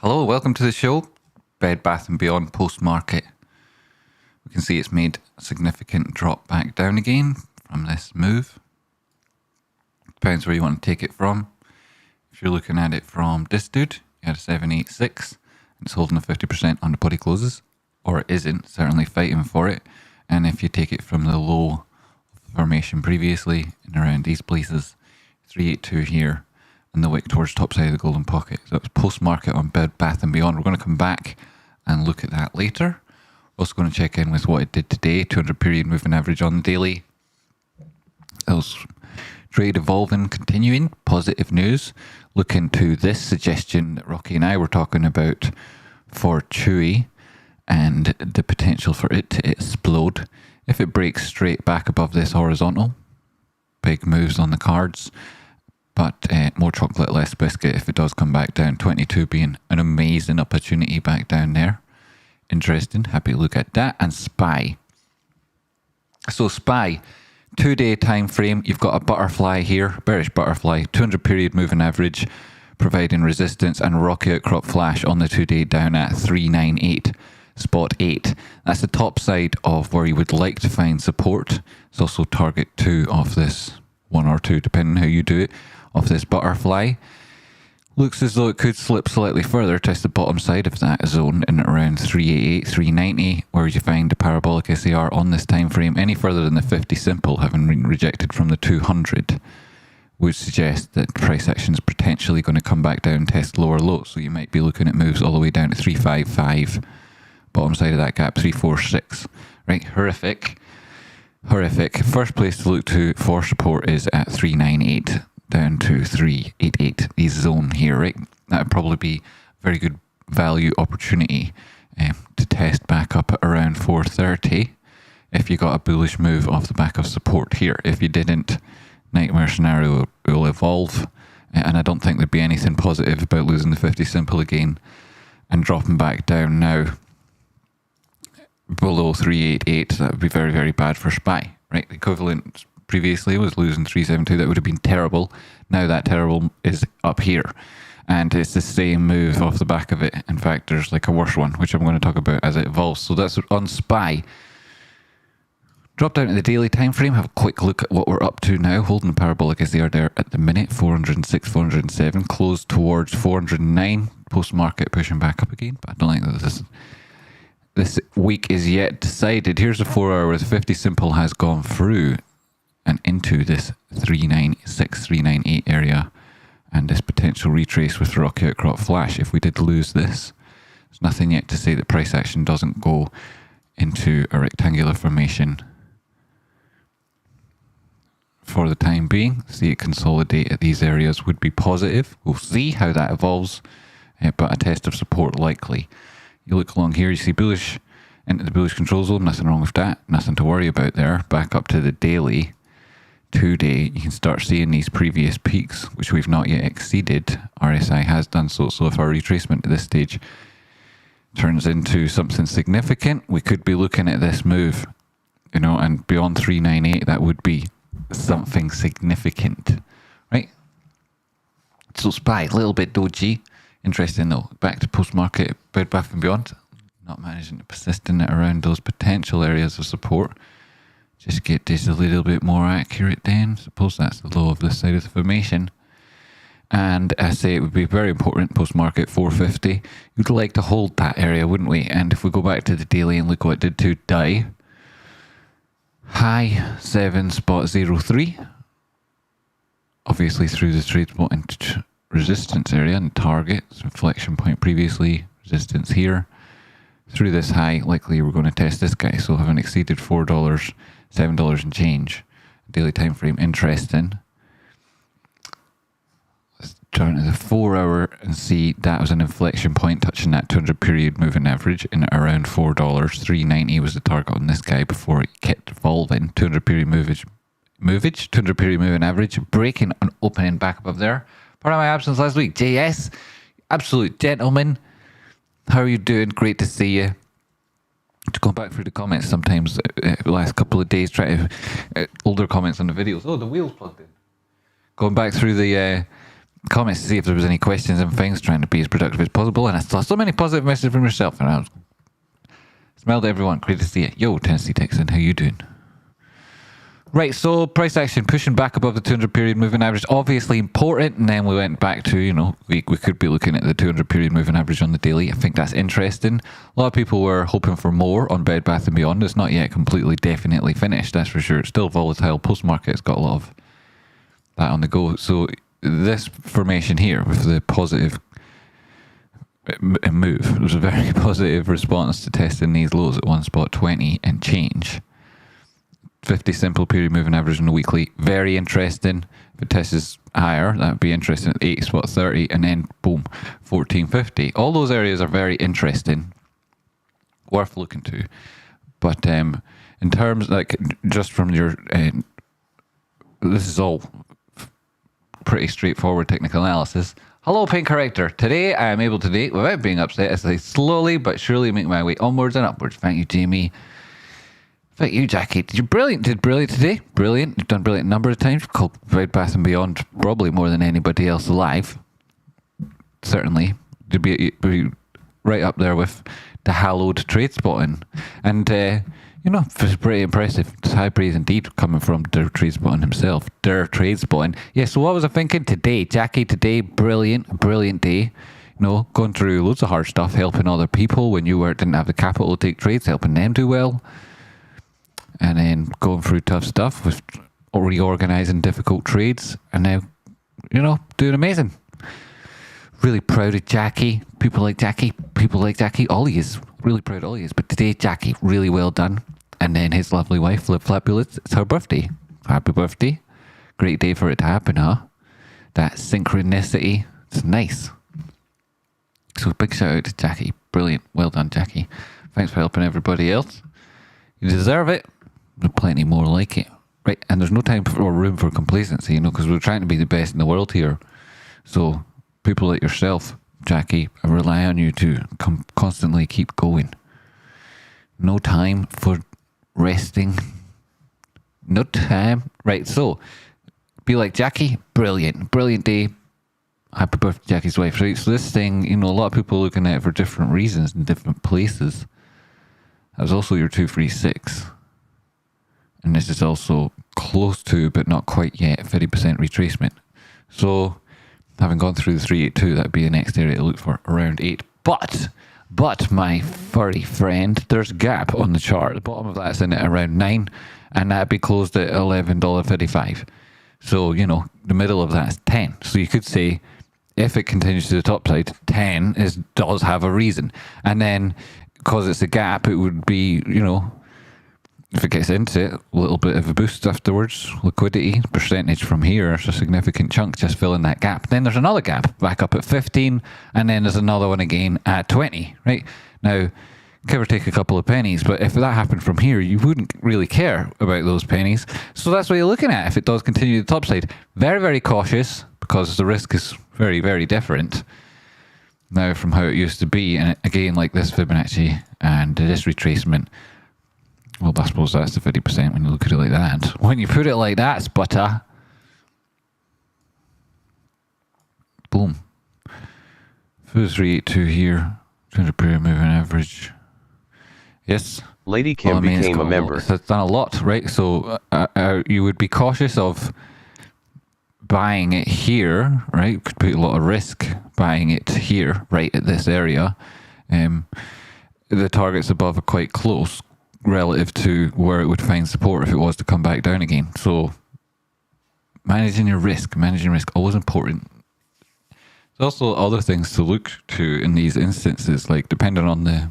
Hello, welcome to the show. Bed Bath & Beyond post-market. We can see it's made a significant drop back down again from this move. Depends where you want to take it from. If you're looking at it from this dude, you had a 786 and it's holding a 50% on the body closes, or it isn't, certainly fighting for it. And if you take it from the low formation previously and around these places, 382 here, and the wick towards top side of the golden pocket. So it's post-market on Bed Bath & Beyond. We're going to come back and look at that later. We're also going to check in with what it did today. 200 period moving average on the daily. Those trade evolving, continuing. Positive news. Look into this suggestion that Rocky and I were talking about for CHEWY and the potential for it to explode. If it breaks straight back above this horizontal, big moves on the cards. But more chocolate, less biscuit if it does come back down. 22 being an amazing opportunity back down there. Interesting. Happy to look at that. And SPY. So SPY, 2-day time frame. You've got a butterfly here, bearish butterfly, 200 period moving average, providing resistance, and rocky outcrop flash on the 2-day down at 398. Spot 8. That's the top side of where you would like to find support. It's also target 2 of this, 1 or 2, depending on how you do it, of this butterfly. Looks as though it could slip slightly further, test the bottom side of that zone in around 388, 390, where you find the parabolic SAR on this time frame. Any further than the 50 simple, having been rejected from the 200, would suggest that price action is potentially going to come back down, test lower lows. So you might be looking at moves all the way down to 355, bottom side of that gap 346. Right, horrific. First place to look to for support is at 398 down to 388. The zone here, right? That would probably be a very good value opportunity to test back up at around 430 if you got a bullish move off the back of support here. If you didn't, nightmare scenario will evolve, and I don't think there'd be anything positive about losing the 50 simple again and dropping back down now below 388. That would be very, very bad for SPY, right? The equivalent previously was losing 372. That would have been terrible. Now that terrible is up here, and it's the same move off the back of it. In fact, there's like a worse one, which I'm going to talk about as it evolves. So that's on SPY. Drop down to the daily time frame, have a quick look at what we're up to now. Holding the parabolic as they are there at the minute, 406, 407, closed towards 409. Post market pushing back up again, but I don't think that this week is yet decided. Here's the 4 hour where the 50 simple has gone through and into this 396, 398 area, and this potential retrace with the rocky outcrop flash. If we did lose this, there's nothing yet to say that price action doesn't go into a rectangular formation for the time being. See it consolidate at these areas would be positive. We'll see how that evolves, but a test of support likely. You look along here, you see bullish into the bullish control zone. Nothing wrong with that. Nothing to worry about there. Back up to the daily 2-day, you can start seeing these previous peaks, which we've not yet exceeded. RSI has done so. So if our retracement at this stage turns into something significant, we could be looking at this move, you know, and beyond 398, that would be something significant, right? So SPY, a little bit dodgy. Interesting though. Back to post-market, Bed Bath & Beyond. Not managing to persist in it around those potential areas of support. Just get this a little bit more accurate then. Suppose that's the low of this side of the formation. And I say it would be very important, post-market 450. You'd like to hold that area, wouldn't we? And if we go back to the daily and look what it did to die. High 7.03. Obviously through the trade spot into resistance area and target. So inflection point previously, resistance here. Through this high, likely we're going to test this guy. So having exceeded $4, $7 and change. Daily time frame, interesting. Let's turn to the 4 hour and see that was an inflection point touching that 200 period moving average in around $4. 390 was the target on this guy before it kept evolving. 200 period movage, 200 period moving average, breaking and opening back above there. Part of my absence last week, JS, absolute gentleman. How are you doing? Great to see you. To go back through the comments sometimes, the last couple of days, try to older comments on the videos. Oh, the wheel's plugged in. Going back through the comments to see if there was any questions and things, trying to be as productive as possible. And I saw so many positive messages from yourself, and I smelled everyone. Great to see you. Yo, Tennessee Texan, how you doing? Right, so price action pushing back above the 200 period moving average, obviously important, and then we went back to, you know, we could be looking at the 200 period moving average on the daily. I think that's interesting. A lot of people were hoping for more on Bed Bath & Beyond. It's not yet completely definitely finished, that's for sure. It's still volatile. Post-market, it's got a lot of that on the go. So this formation here with the positive move, it was a very positive response to testing these lows at 1.20 and change. 50 simple period moving average on the weekly, very interesting. If it tests higher, that would be interesting at 8.30, and then boom, 14.50. All those areas are very interesting, worth looking to. But in terms, like, just from your this is all pretty straightforward technical analysis. Hello, Pain Corrector. Today I am able to date without being upset as I slowly but surely make my way onwards and upwards. Thank you, JME. Thank you, Jackie. Did brilliant today. Brilliant. You've done brilliant a number of times. You've called Bed Bath & Beyond probably more than anybody else alive. Certainly. To be right up there with the hallowed Tradespotting. And, you know, it's pretty impressive. It's high praise indeed coming from Der Tradespotting himself. Der Tradespotting. Yeah, so what was I thinking today? Jackie, today, brilliant day. You know, going through loads of hard stuff, helping other people when you didn't have the capital to take trades, helping them do well. And then going through tough stuff with reorganizing difficult trades, and now, you know, doing amazing. Really proud of Jackie. People like Jackie. Ollie is really proud of Ollie is. But today, Jackie, really well done. And then his lovely wife, Flip Flapulous, it's her birthday. Happy birthday. Great day for it to happen, huh? That synchronicity. It's nice. So big shout out to Jackie. Brilliant. Well done, Jackie. Thanks for helping everybody else. You deserve it. There's plenty more like it. Right, and there's no time or room for complacency, you know, because we're trying to be the best in the world here. So people like yourself, Jackie, I rely on you to constantly keep going. No time for resting. No time. Right, so be like Jackie. Brilliant day. Happy birthday, Jackie's wife. Right, so this thing, you know, a lot of people are looking at it for different reasons in different places. That was also your 236. And this is also close to, but not quite yet, 30% retracement. So, having gone through the 382, that'd be the next area to look for, around 8. But my furry friend, there's a gap on the chart. The bottom of that's in at around 9, and that'd be closed at $11.35. So, you know, the middle of that's 10. So you could say, if it continues to the top side, 10 does have a reason. And then, because it's a gap, it would be, you know, if it gets into it, a little bit of a boost afterwards. Liquidity percentage from here is a significant chunk just filling that gap. Then there's another gap back up at 15, and then there's another one again at 20, right? Now, give or take a couple of pennies, but if that happened from here, you wouldn't really care about those pennies. So that's what you're looking at if it does continue the top side. Very, very cautious, because the risk is very, very different now from how it used to be. And again, like this Fibonacci and this retracement, well, I suppose that's the 50% when you look at it like that. When you put it like that, it's butter. Boom. 382 here. 200 period moving average. Yes. Lady Kim became a member. It's done a lot, right? So you would be cautious of buying it here, right? Could put a lot of risk buying it here, right at this area. The targets above are quite close relative to where it would find support if it was to come back down again. So managing risk, always important. There's also other things to look to in these instances, like depending on the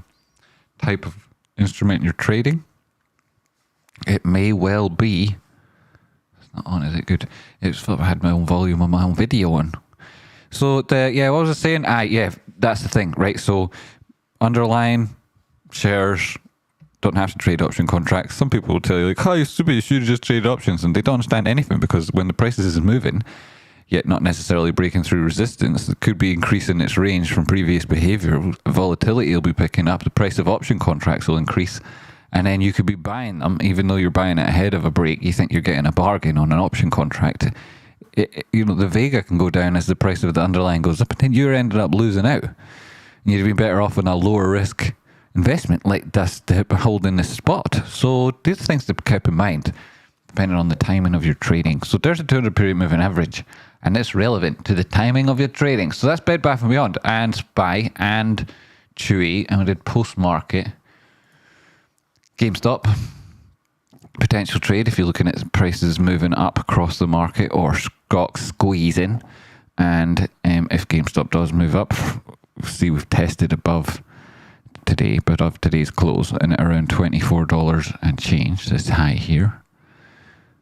type of instrument you're trading. It may well be, it's not on, is it good? It's I had my own volume on my own video on. So what was I saying? Yeah, that's the thing, right? So underlying shares don't have to trade option contracts. Some people will tell you, like, oh, you're stupid, you should just trade options. And they don't understand anything, because when the prices is moving, yet not necessarily breaking through resistance, it could be increasing its range from previous behavior. Volatility will be picking up. The price of option contracts will increase. And then you could be buying them, even though you're buying it ahead of a break. You think you're getting a bargain on an option contract. the Vega can go down as the price of the underlying goes up, and then you're ended up losing out. And you'd be better off in a lower risk investment like this to holding this spot. So these things to keep in mind, depending on the timing of your trading. So there's a 200 period moving average, and it's relevant to the timing of your trading. So that's Bed Bath & Beyond and SPY and CHEWY, and we did post-market. GameStop, potential trade if you're looking at prices moving up across the market or stocks squeezing. And if GameStop does move up, see we've tested above today, but of today's close, and at around $24 and change, this high here.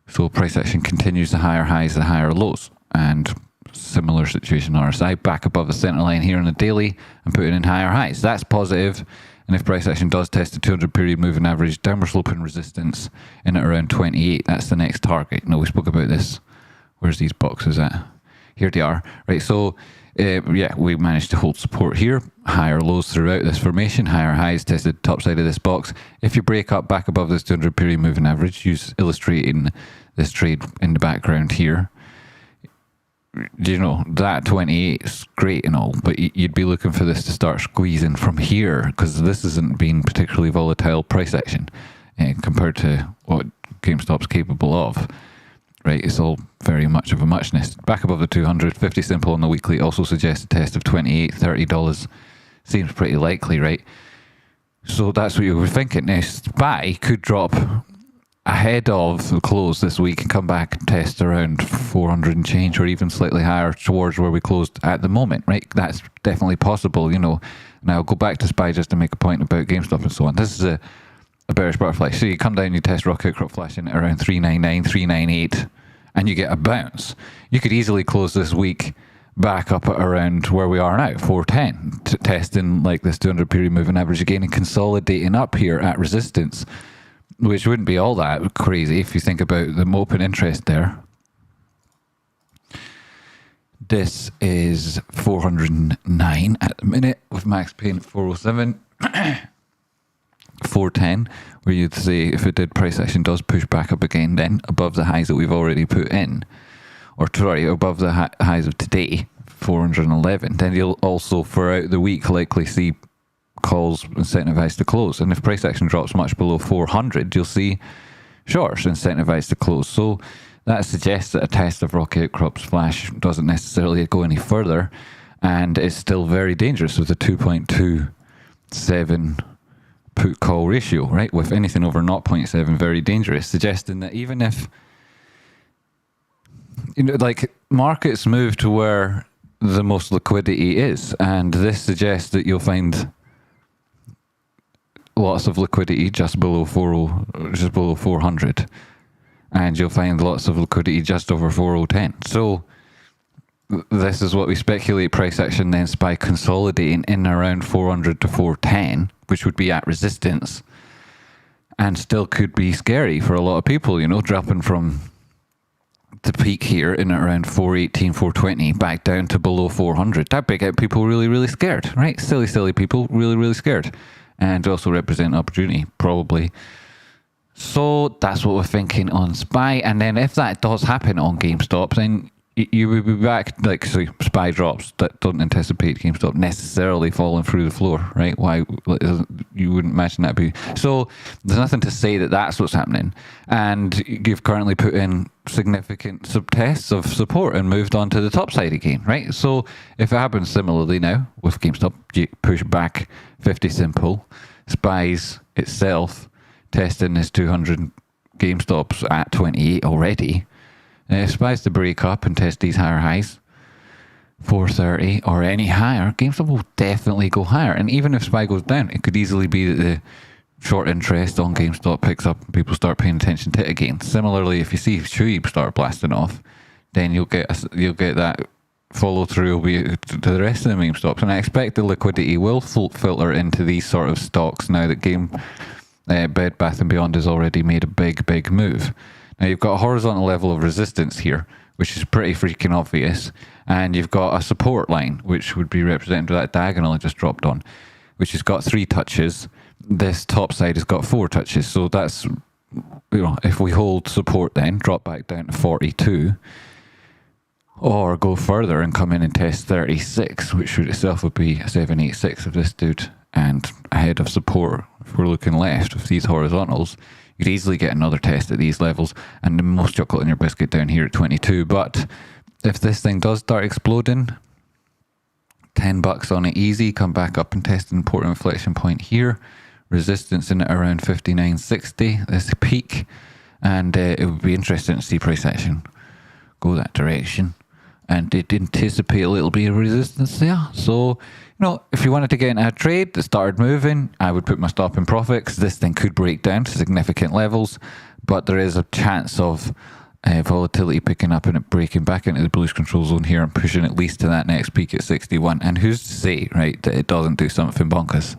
So price action continues, the higher highs, the higher lows, and similar situation RSI back above the center line here on the daily and putting in higher highs. That's positive. And if price action does test the 200 period moving average, downward sloping resistance in at around 28, that's the next target. Now we spoke about this. Where's these boxes at? Here they are. Right, so yeah, we managed to hold support here. Higher lows throughout this formation, higher highs tested top side of this box. If you break up back above this 200 period moving average, illustrating this trade in the background here, that 28 is great and all, but you'd be looking for this to start squeezing from here, because this hasn't been particularly volatile price action compared to what GameStop's capable of. Right, it's all very much of a muchness. Back above the 200, 50 simple on the weekly also suggests a test of $28, $30. Seems pretty likely, right? So that's what you were thinking. Now, SPY could drop ahead of the close this week and come back and test around 400 and change, or even slightly higher towards where we closed at the moment, right? That's definitely possible, Now, I'll go back to SPY just to make a point about GameStop and so on. This is a bearish butterfly. So you come down, you test rock outcrop flashing at around 399, 398, and you get a bounce. You could easily close this week back up at around where we are now, 410, testing like this 200 period moving average again and consolidating up here at resistance, which wouldn't be all that crazy if you think about the open interest there. This is 409 at the minute with max pain at 407. 410, where you'd say if it did price action does push back up again, then above the highs that we've already put in, or sorry, above the highs of today, 411, then you'll also throughout the week likely see calls incentivized to close. And if price action drops much below 400, you'll see shorts incentivized to close. So that suggests that a test of rock outcrops flash doesn't necessarily go any further, and it's still very dangerous with a 2.27 put call ratio, right? With anything over 0.7, very dangerous, suggesting that even if like markets move to where the most liquidity is, and this suggests that you'll find lots of liquidity just below 400, and you'll find lots of liquidity just over 4010. So this is what we speculate price action then SPY consolidating in around 400 to 410, which would be at resistance, and still could be scary for a lot of people, dropping from the peak here in around 418, 420 back down to below 400. That would get people really, really scared, right? Silly people, really, really scared, and also represent opportunity, probably. So that's what we're thinking on SPY. And then if that does happen on GameStop, then you would be back, like, so SPY drops that don't anticipate GameStop necessarily falling through the floor, right? Why you wouldn't imagine that be? So there's nothing to say that that's what's happening. And you've currently put in significant subtests of support and moved on to the top side again, right? So if it happens similarly now with GameStop, you push back 50 simple, SPY's itself testing this 200 GameStops at 28 already. SPY's to break up and test these higher highs, 430 or any higher, GameStop will definitely go higher. And even if SPY goes down, it could easily be that the short interest on GameStop picks up and people start paying attention to it again. Similarly, if you see CHEWY start blasting off, then you'll get that follow through to the rest of the GameStops. And I expect the liquidity will filter into these sort of stocks now that Bed Bath & Beyond has already made a big move. Now you've got a horizontal level of resistance here, which is pretty freaking obvious, and you've got a support line, which would be represented by that diagonal I just dropped on, which has got 3 touches. This top side has got 4 touches, so that's, if we hold support then, drop back down to 42, Or go further and come in and test 36, which would itself would be a 786 of this dude. And ahead of support, if we're looking left with these horizontals, you could easily get another test at these levels. And the most chocolate in your biscuit down here at 22. But if this thing does start exploding, $10 on it easy, come back up and test an important inflection point here. Resistance in it around 59.60, this peak. And it would be interesting to see price action go that direction. And it anticipate a little bit of resistance there. So, if you wanted to get into a trade that started moving, I would put my stop in profit because this thing could break down to significant levels. But there is a chance of volatility picking up and it breaking back into the bullish control zone here and pushing at least to that next peak at 61. And who's to say, right, that it doesn't do something bonkers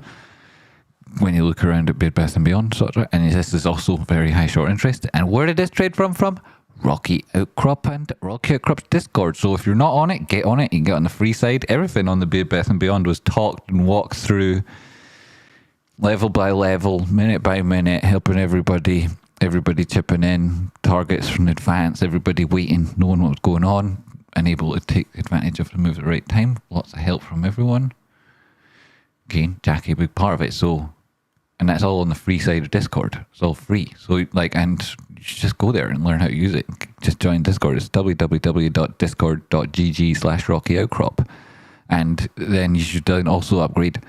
when you look around at Bid Bath and Beyond, sort of. And this is also very high short interest. And where did this trade from? Rocky Outcrop and Rocky Outcrop's Discord. So if you're not on it, get on it. You can get on the free side. Everything on the Bid Bath and Beyond was talked and walked through level by level, minute by minute, helping everybody chipping in, targets from advance, everybody waiting, knowing what was going on, and able to take advantage of the move at the right time. Lots of help from everyone. Again, Jackie, a big part of it. So, and that's all on the free side of Discord. It's all free. So, and you should just go there and learn how to use it. Just join Discord. It's www.discord.gg/rockyoutcrop. And then you should then also upgrade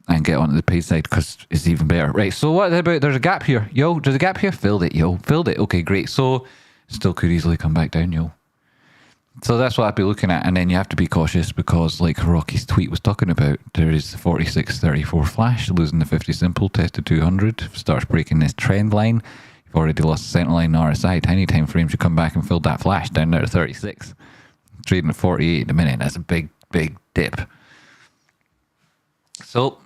and get onto the paid side because it's even better. Right, so what about, there's a gap here. Yo, there's a gap here. Filled it, yo. Filled it. Okay, great. So, still could easily come back down, yo. So that's what I'd be looking at. And then you have to be cautious because, like Rocky's tweet was talking about, there is the 46.34 flash, losing the 50 simple, tested 200, starts breaking this trend line. You've already lost the center line RSI. Tiny time frame should come back and fill that flash down there to 36. Trading at 48 in a minute. That's a big, big dip. So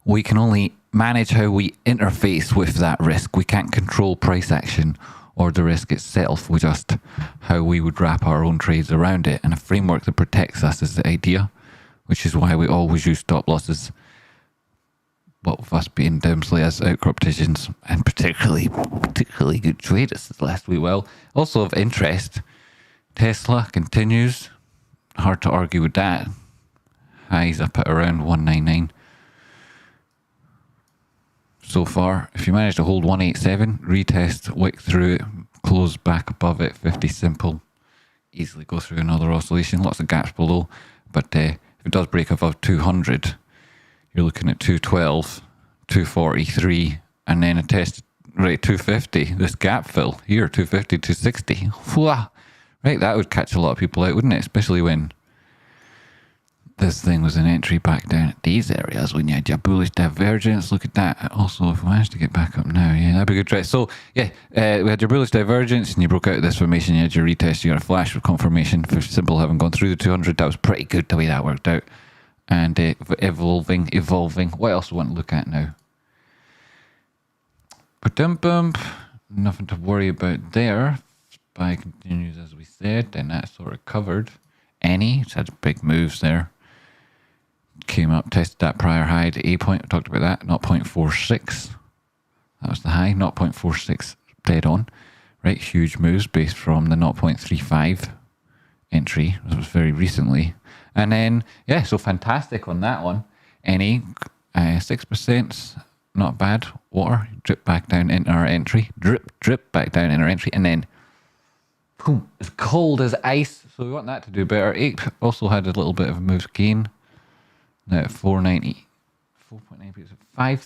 we can only manage how we interface with that risk. We can't control price action or the risk itself. We just how we would wrap our own trades around it. And a framework that protects us is the idea, which is why we always use stop losses. But with us being Dowmsley as outcropticians and particularly good traders last wee while. Also of interest, Tesla continues. Hard to argue with that. Highs up at around 199. So far, if you manage to hold 187, retest, wick through it, close back above it, 50 simple, easily go through another oscillation, lots of gaps below. But if it does break above 200, you're looking at 212, 243, and then a test, right, 250, this gap fill here, 250, 260. Right, that would catch a lot of people out, wouldn't it? Especially when this thing was an entry back down at these areas when you had your bullish divergence. Look at that. Also, if we managed to get back up now, yeah, that'd be a good trade. So, yeah, we had your bullish divergence and you broke out of this formation. You had your retest, you got a flash with confirmation for simple having gone through the 200. That was pretty good the way that worked out. And evolving. What else do we want to look at now? Ba-dum-bum. Nothing to worry about there. SPY continues as we said, and that's sort of covered. It's had big moves there. Came up, tested that prior high to A point. I talked about that. 0.46. That was the high. 0.46 dead on. Right, huge moves based from the 0.35 entry. This was very recently. And then, yeah, so fantastic on that one. 6%, not bad. Water, drip back down into our entry. Drip back down in our entry. And then, boom, as cold as ice. So we want that to do better. Ape also had a little bit of a move gain. Now at 490. 4.9,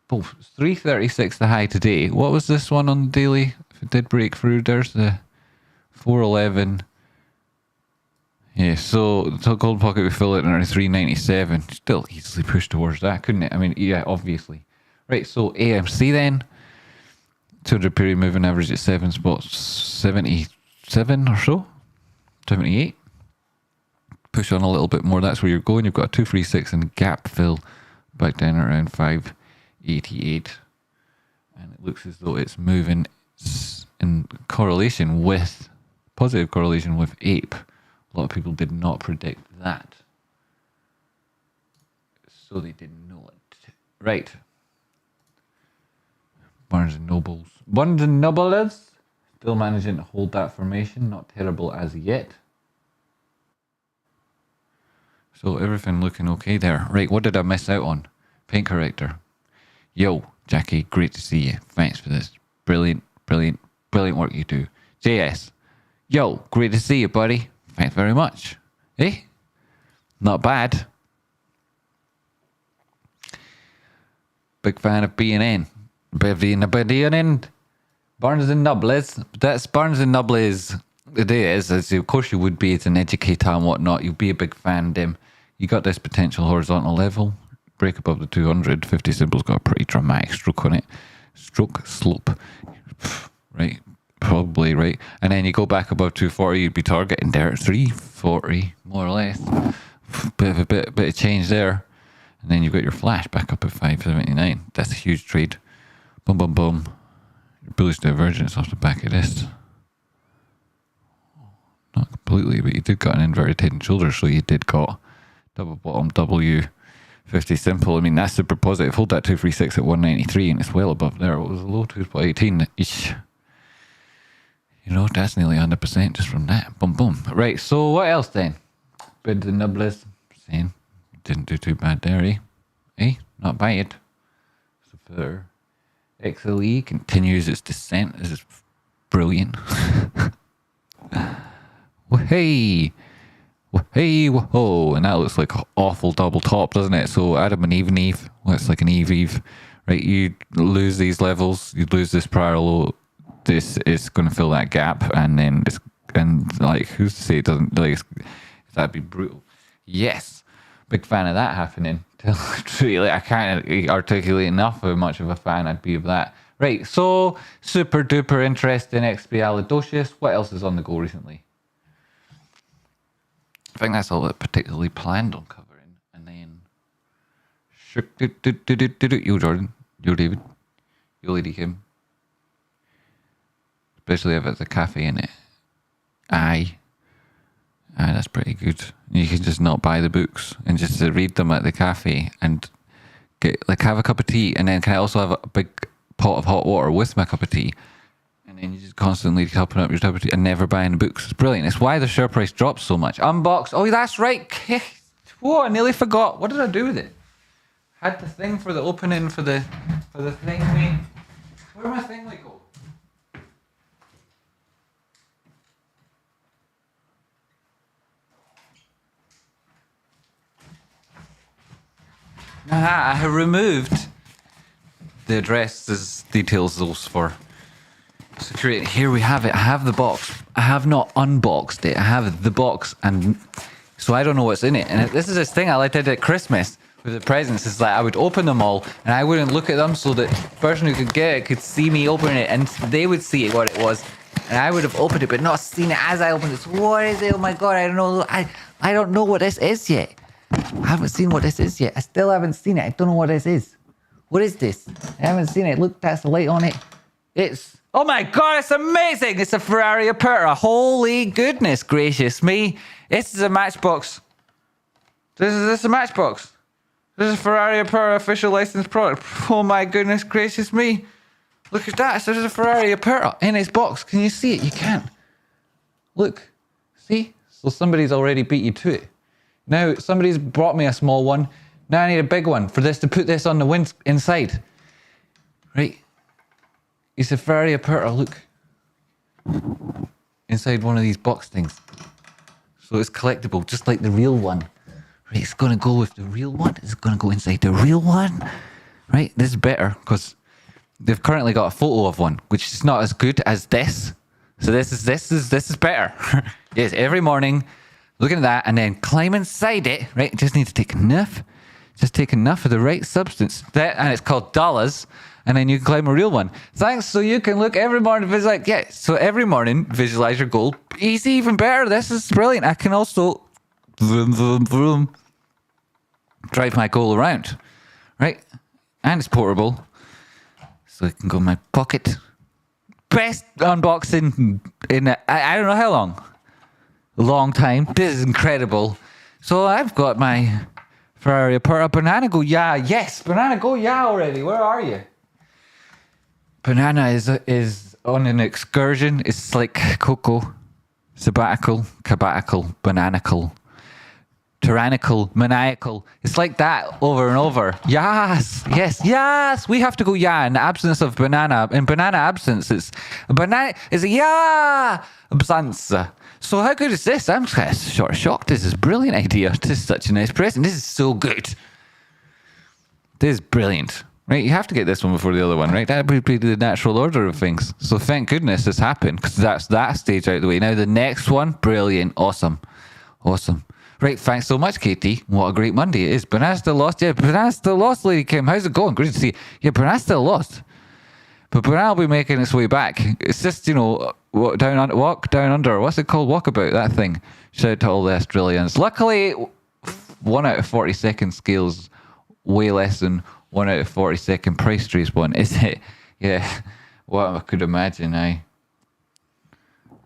336 the high today. What was this one on the daily? If it did break through, there's the 411. Yeah, so the gold pocket we fill it around 397. Still easily push towards that, couldn't it? I mean, yeah, obviously. Right, so AMC then. 200 period moving average at 7 spots, 77 or so. 78. Push on a little bit more. That's where you're going. You've got a 236 and gap fill back down around 588. And it looks as though it's moving in correlation with, positive correlation with Ape. A lot of people did not predict that. So they didn't know it. Right. Barnes and Nobles. Barnes and Nobles. Still managing to hold that formation. Not terrible as yet. So everything looking okay there. Right, what did I miss out on? Paint corrector. Yo, Jackie, great to see you. Thanks for this. Brilliant, brilliant, brilliant work you do. JS. Yo, great to see you, buddy. Thanks very much. Eh? Not bad. Big fan of BNN. BNN. Barnes and Nobles. That's Barnes and Nobles. It is, as of course you would be as an educator and whatnot. You'd be a big fan of them. You got this potential horizontal level. Break above the 200. 50 symbols got a pretty dramatic stroke on it. Stroke, slope. Right. Probably, right. And then you go back above 240, you'd be targeting there at 340, more or less. Bit of change there. And then you've got your flash back up at 579. That's a huge trade. Boom, boom, boom. Your bullish divergence off the back of this. Not completely, but you did got an inverted head and shoulders, so you did got double bottom W 50 simple. I mean, that's super positive. Hold that 236 at 193, and it's well above there. What was the low? 2.18 ish. You know, that's nearly 100% just from that. Boom, boom. Right, so what else then? Bid the nubblers. Saying didn't do too bad there, eh? Eh? Not bad. So further. XLE continues its descent. This is brilliant. Hey, hey, whoa, and that looks like an awful double top, doesn't it? So Adam and Eve, well, it's like an Eve, right? You lose these levels, you lose this prior low. This is going to fill that gap, and then it's, and like, who's to say it doesn't? Like, that'd be brutal. Yes, big fan of that happening. Really, I can't articulate enough how much of a fan I'd be of that. Right, so super duper interesting expialidocious. What else is on the go recently? I think that's all that particularly planned on covering. And then you Jordan, you David, you Lady Kim. Especially if it's a cafe in it. Aye, that's pretty good. You can just not buy the books and just read them at the cafe and get like have a cup of tea, and then can I also have a big pot of hot water with my cup of tea? And then you just constantly topping up your cup of tea and never buying the books. It's brilliant. It's why the share price drops so much. Unbox. Oh, that's right. Whoa, I nearly forgot. What did I do with it? Had the thing for the opening for the thing. Where my thing go? I have removed the addresses details those for security. Here we have it. I have the box. I have not unboxed it. I have the box, and so I don't know what's in it. And this is this thing I did at Christmas with the presents. It's like I would open them all, and I wouldn't look at them so that the person who could get it could see me open it, and they would see what it was. And I would have opened it, but not seen it as I opened it. So what is it? Oh my god! I don't know. I don't know what this is yet. I haven't seen what this is yet. I still haven't seen it. I don't know what this is. What is this? I haven't seen it. Look, that's the light on it. It's... Oh my god, it's amazing! It's a Ferrari Aperta. Holy goodness gracious me. This is a Matchbox. This is a Matchbox. This is a Ferrari Aperta official licensed product. Oh my goodness gracious me. Look at that. So there's a Ferrari Aperta in its box. Can you see it? You can't. Look. See? So somebody's already beat you to it. Now, somebody's brought me a small one. Now I need a big one for this to put this on the inside. Right? It's a Ferrari Aperta, look. Inside one of these box things. So it's collectible, just like the real one. Right, it's going to go with the real one. It's going to go inside the real one. Right? This is better, because they've currently got a photo of one, which is not as good as this. So this is better. Yes, every morning... Looking at that and then climb inside it, right? Just need to take enough. Just take enough of the right substance. That, and it's called dollars. And then you can climb a real one. Thanks. So you can look every morning, visualize. Yeah. So every morning, visualize your goal. Easy, even better. This is brilliant. I can also vroom, vroom, vroom, drive my goal around, right? And it's portable. So it can go in my pocket. Best unboxing in I don't know how long. Long time. This is incredible. So I've got my Ferrari Aperta. Banana go yeah. Yes, banana go yeah already. Where are you? Banana is on an excursion. It's like cocoa, sabbatical, cabatical, bananical. tyrannical, maniacal. It's like that over and over. Yes, yes, yes. We have to go yeah in the absence of banana. In banana absence, it's a banana. It's a yeah absence. So how good is this? I'm kind of sort of shocked. This is a brilliant idea. This is such a nice present. This is so good. This is brilliant. Right, you have to get this one before the other one, right? That would be the natural order of things. So thank goodness this happened, because that's that stage out of the way. Now the next one, brilliant, awesome, awesome. Right, thanks so much, Katie. What a great Monday it is. Banana still lost. Yeah, Banana still lost, Lady Kim. How's it going? Great to see you. Yeah, Banana still lost. But Banana will be making its way back. It's just, you know, walk down under. What's it called? Walkabout, that thing. Shout out to all the Australians. Luckily, 1 out of 40 second scales way less than 1 out of 40 second price trace one, is it? Yeah, what I could imagine,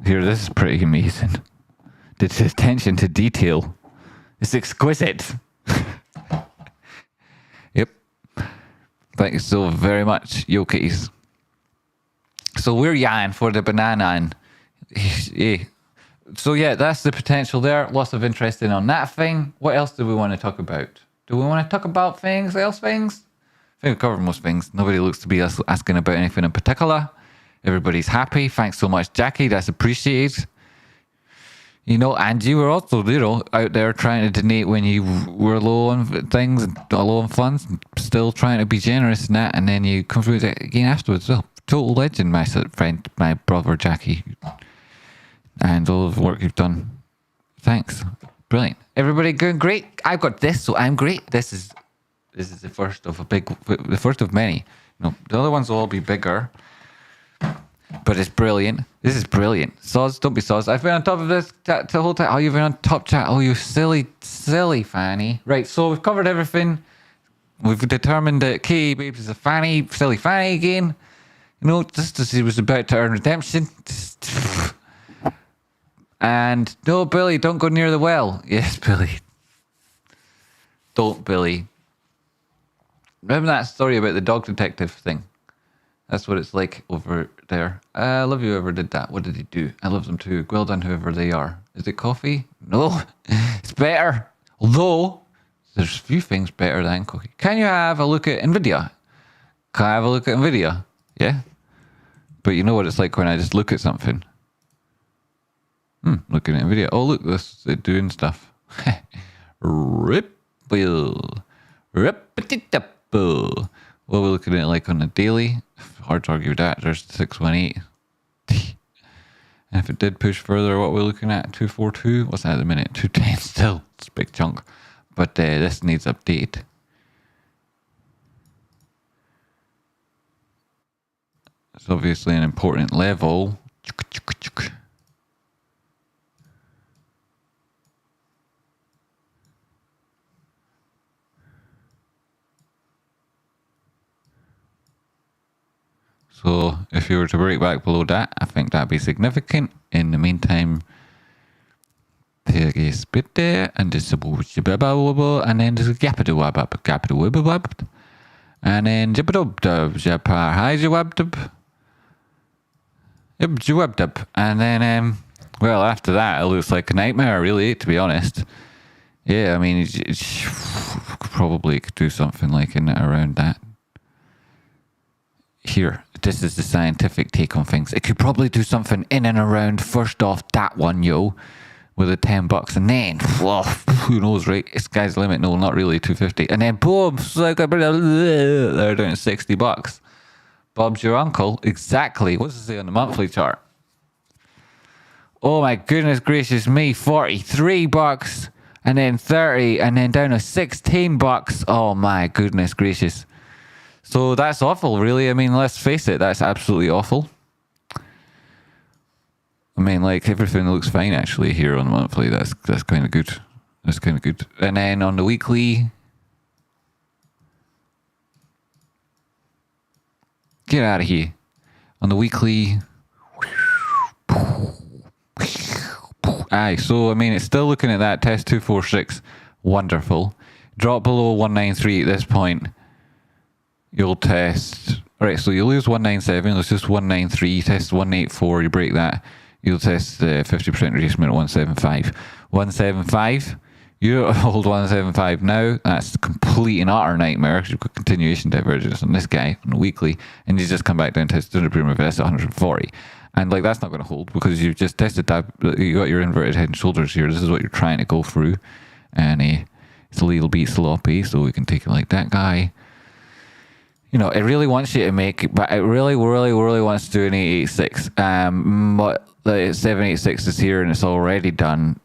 Here, this is pretty amazing. The attention to detail is exquisite. Yep. Thank you so very much, Yokis. So we're yawning for the banana. And, so yeah, that's the potential there. Lots of interest in on that thing. What else do we want to talk about? Do we want to talk about things? I think we've covered most things. Nobody looks to be asking about anything in particular. Everybody's happy. Thanks so much, Jackie. That's appreciated. You know, and you were also, you know, out there trying to donate when you were low on things and low on funds, and still trying to be generous in that, and then you come through it again afterwards. So, total legend, my friend, my brother Jackie, and all of the work you've done. Thanks. Brilliant. Everybody going great? I've got this, so I'm great. This is the first of the first of many. No, the other ones will all be bigger. But it's brilliant. This is brilliant. Soz, don't be soz. I've been on top of this the whole time. Oh, you've been on top chat. Oh, you silly, silly Fanny. Right, so we've covered everything. We've determined that K Babes is a Fanny, silly Fanny again. You know, just as he was about to earn redemption. And no, Billy, don't go near the well. Yes, Billy. Don't, Billy. Remember that story about the dog detective thing? That's what it's like over there. I love whoever did that. What did he do? I love them too. Well done, whoever they are. Is it coffee? No. It's better. Although, there's a few things better than coffee. Can you have a look at NVIDIA? Can I have a look at NVIDIA? Yeah. But you know what it's like when I just look at something. Looking at NVIDIA. Oh, look, this is doing stuff. Ripple. Ripple. What are we looking at like on a daily? Hard to argue with that. There's 618. And if it did push further, what are we looking at? 242? What's that at the minute? 210 still. It's a big chunk. But this needs update. It's obviously an important level. So if you were to break back below that, I think that'd be significant. In the meantime, there is a bit there, and there's a and then there's a capital and then and then well, after that it looks like a nightmare, really, to be honest. Yeah, I mean, it probably could do something like in around that. Here, this is the scientific take on things. It could probably do something in and around, first off, that one, with the $10, and then, whoa, who knows, right? Sky's the limit. No, not really, 250. And then, boom, they're down to $60. Bob's your uncle. Exactly. What's it say on the monthly chart? Oh my goodness gracious me, $43, and then 30, and then down to $16. Oh my goodness gracious. So that's awful, really. I mean, let's face it, that's absolutely awful. I mean, like, everything looks fine, actually, here on the monthly. That's kind of good. That's kind of good. And then on the weekly... Get out of here. On the weekly... Aye, so, I mean, it's still looking at that. Test 246. Wonderful. Drop below 193 at this point. You'll test... Alright, so you lose 197. Let's just 193. You test 184. You break that. You'll test 50% retracement at 175. 175. You hold 175 now. That's complete and utter nightmare because you've got continuation divergence on this guy on the weekly, and you just come back down to standard premium at 140. And like that's not going to hold because you've just tested that. You got your inverted head and shoulders here. This is what you're trying to go through, and it's a little bit sloppy, so we can take it like that guy. You know, it really wants you to make it, but it really wants to do an 886. But the 786 is here and it's already done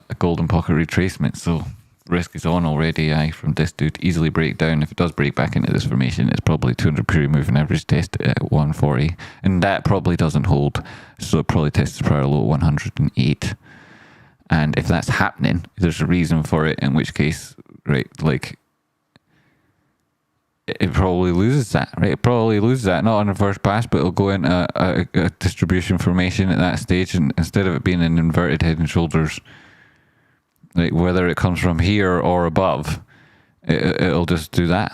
a golden pocket retracement, so risk is on already. From this dude easily break down. If it does break back into this formation, it's probably 200 period moving average test at 140, and that probably doesn't hold, so it probably tests prior low 108. And if that's happening, there's a reason for it, in which case, right, like it probably loses that, right? It probably loses that, not on the first pass, but it'll go into a distribution formation at that stage, and instead of it being an inverted head and shoulders, like whether it comes from here or above, it'll just do that.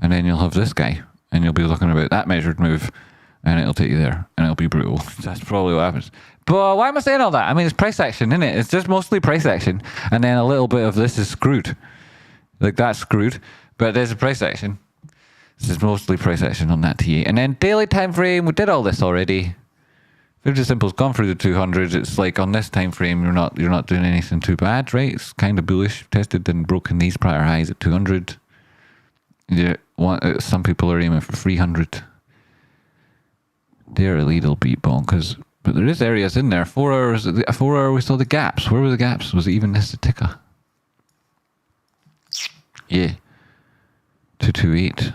And then you'll have this guy, and you'll be looking about that measured move, and it'll take you there, and it'll be brutal. That's probably what happens. But why am I saying all that? I mean, it's price action, isn't it? It's just mostly price action, and then a little bit of this is screwed. Like that's screwed, but there's a price action. This is mostly price action on that TA. And then daily time frame, we did all this already. 50 Simple's gone through the 200. It's like on this time frame, you're not doing anything too bad, right? It's kind of bullish. Tested and broken these prior highs at 200. Some people are aiming for 300. There, a lead'll beat bonkers, but there is areas in there. 4 hours. 4 hour, we saw the gaps. Where were the gaps? Was it even this the ticker? Yeah, 228.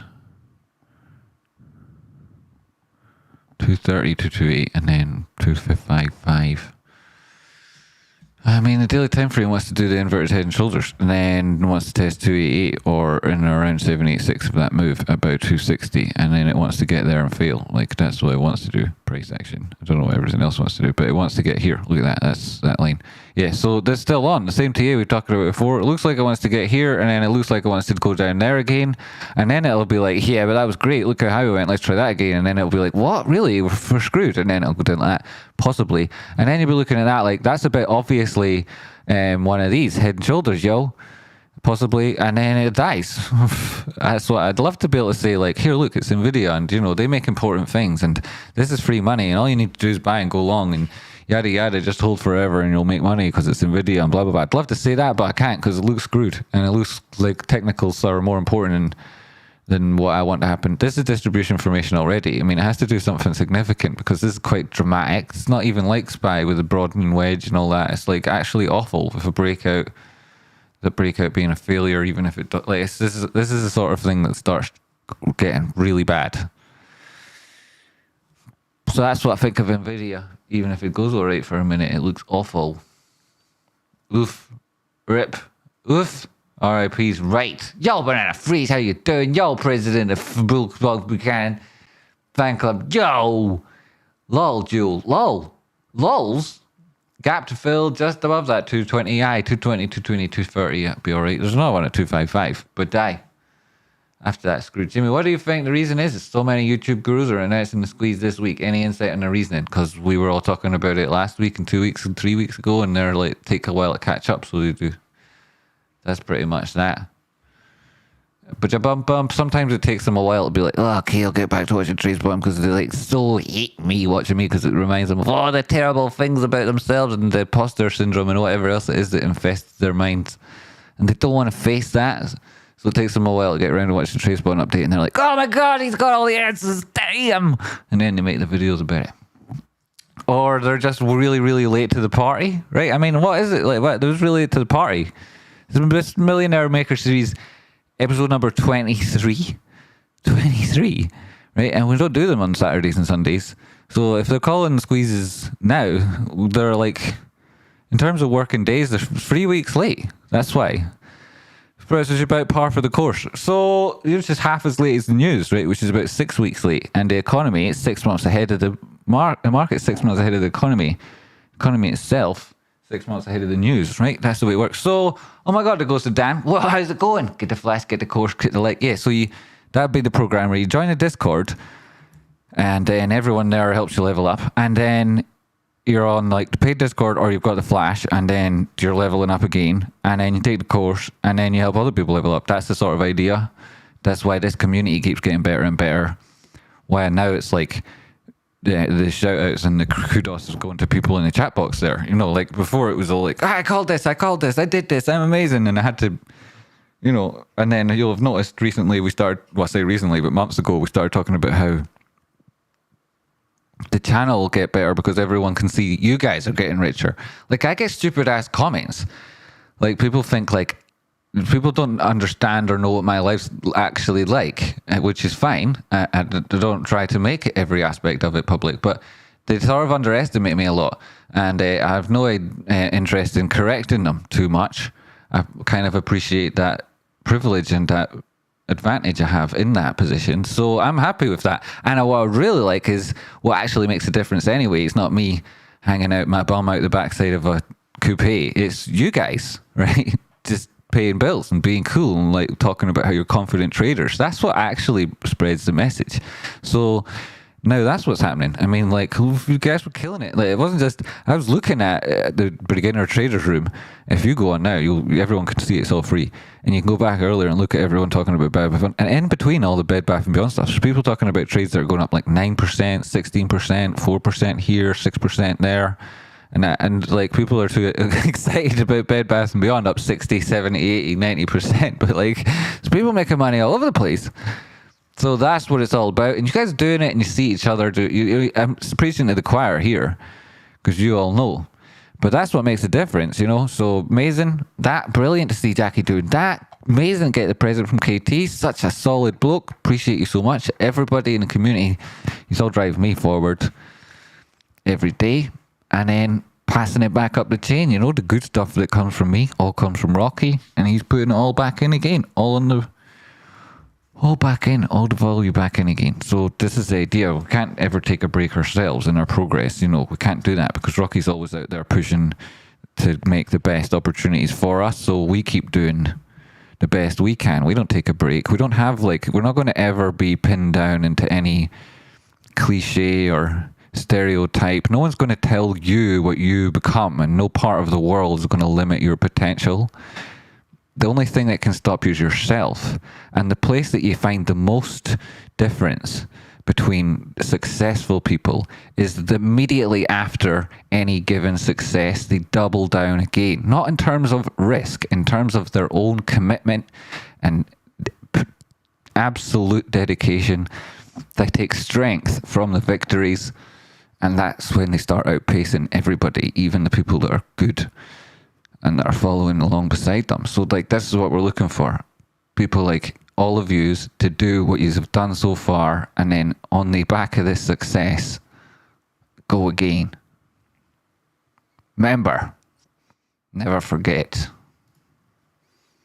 230, 228, and then 2555. I mean, the daily time frame wants to do the inverted head and shoulders, and then wants to test 288 or in around 786 for that move, about 260, and then it wants to get there and fail. Like, that's what it wants to do, price action. I don't know what everything else wants to do, but it wants to get here. Look at that, that's that line. Yeah, so that's still on. The same TA we talked about before. It looks like it wants to get here, and then it looks like it wants to go down there again, and then it'll be like, yeah, but that was great. Look at how it went. Let's try that again. And then it'll be like, what? Really? We're screwed. And then it'll go down like that, possibly. And then you'll be looking at that like, that's a bit obviously one of these head and shoulders, yo. Possibly, and then it dies. That's what I'd love to be able to say, like, here, look, it's NVIDIA, and, you know, they make important things, and this is free money, and all you need to do is buy and go long, and yada yada, just hold forever, and you'll make money because it's NVIDIA, and blah, blah, blah. I'd love to say that, but I can't because it looks screwed, and it looks like technicals are more important than what I want to happen. This is distribution formation already. I mean, it has to do something significant because this is quite dramatic. It's not even like SPY with a broadening wedge and all that. It's like actually awful if a breakout. The breakout being a failure, even if it like this is the sort of thing that starts getting really bad. So that's what I think of NVIDIA. Even if it goes all right for a minute, it looks awful. Oof, rip, oof. RIP's right. Yo, Banana Freeze, how you doing? Yo, President of Buchanan Fan Club. Yo, lol, Jewel, lol, lols. Gap to fill just above that 220. 220, 220, 230. That'd be all right. There's another one at 255, but die. After that, screwed. Jimmy, what do you think the reason is? So many YouTube gurus are announcing the squeeze this week. Any insight on the reasoning? Because we were all talking about it last week and 2 weeks and 3 weeks ago, and they're like, take a while to catch up, so they do. That's pretty much that. But you bump. Sometimes it takes them a while to be like, oh, okay, I'll get back to watching Tradespotting because they like so hate me watching me because it reminds them of all the terrible things about themselves and the imposter syndrome and whatever else it is that infests their minds. And they don't want to face that. So it takes them a while to get around to watching the Tradespotting update, and they're like, oh my god, he's got all the answers, damn! And then they make the videos about it. Or they're just really, really late to the party, right? I mean, what is it? Like, what? They're just really late to the party. This Millionaire Maker series, episode number 23. 23, right? And we don't do them on Saturdays and Sundays. So if they're calling squeezes now, they're like, in terms of working days, they're 3 weeks late. That's why. Price is about par for the course. So it's just half as late as the news, right? Which is about 6 weeks late. And the economy is 6 months ahead of the market, 6 months ahead of the economy. Economy itself, 6 months ahead of the news, right? That's the way it works. So, oh my God, there goes to Dan. Well, how's it going? Get the flash, get the course, get the like. Yeah, so that'd be the program where you join the Discord, and then everyone there helps you level up. And then you're on like the paid Discord or you've got the Flash, and then you're leveling up again, and then you take the course, and then you help other people level up. That's the sort of idea. That's why this community keeps getting better and better. Why now it's like the shout outs and the kudos is going to people in the chat box there. You know, like before it was all like, I called this, I did this, I'm amazing. And I had to, you know, and then you'll have noticed recently we started, well I say recently, but months ago we started talking about how the channel will get better because everyone can see you guys are getting richer. Like I get stupid ass comments. Like people think like, people don't understand or know what my life's actually like, which is fine. I don't try to make every aspect of it public, but they sort of underestimate me a lot. And I have no interest in correcting them too much. I kind of appreciate that privilege and that advantage I have in that position. So I'm happy with that. And what I really like is what actually makes a difference anyway. It's not me hanging out my bum out the backside of a coupe. It's you guys, right? Just paying bills and being cool and like talking about how you're confident traders. That's what actually spreads the message. So now that's what's happening. I mean, like you guys were killing it. Like it wasn't just, I was looking at the beginner traders room. If you go on now, everyone can see it's all free. And you can go back earlier and look at everyone talking about Bed Bath. And in between all the Bed Bath & Beyond stuff, there's people talking about trades that are going up like 9%, 16%, 4% here, 6% there. And like people are too excited about Bed Bath & Beyond up 60, 70, 80, 90%. But like there's people making money all over the place. So that's what it's all about. And you guys are doing it and you see each other do. I'm preaching to the choir here because you all know. But that's what makes a difference, you know. So amazing. That brilliant to see Jackie doing that. Amazing to get the present from KT. Such a solid bloke. Appreciate you so much. Everybody in the community, you all drive me forward every day. And then passing it back up the chain, you know, the good stuff that comes from me all comes from Rocky. And he's putting it all back in again. All the value back in again. So this is the idea. We can't ever take a break ourselves in our progress. You know, we can't do that because Rocky's always out there pushing to make the best opportunities for us. So we keep doing the best we can. We don't take a break. We don't have like, we're not going to ever be pinned down into any cliche or stereotype. No one's going to tell you what you become, and no part of the world is going to limit your potential. The only thing that can stop you is yourself. And the place that you find the most difference between successful people is that immediately after any given success, they double down again. Not in terms of risk, in terms of their own commitment and absolute dedication. They take strength from the victories, and that's when they start outpacing everybody, even the people that are good and that are following along beside them. So like this is what we're looking for. People like all of yous to do what yous have done so far, and then on the back of this success, go again. Remember, never forget.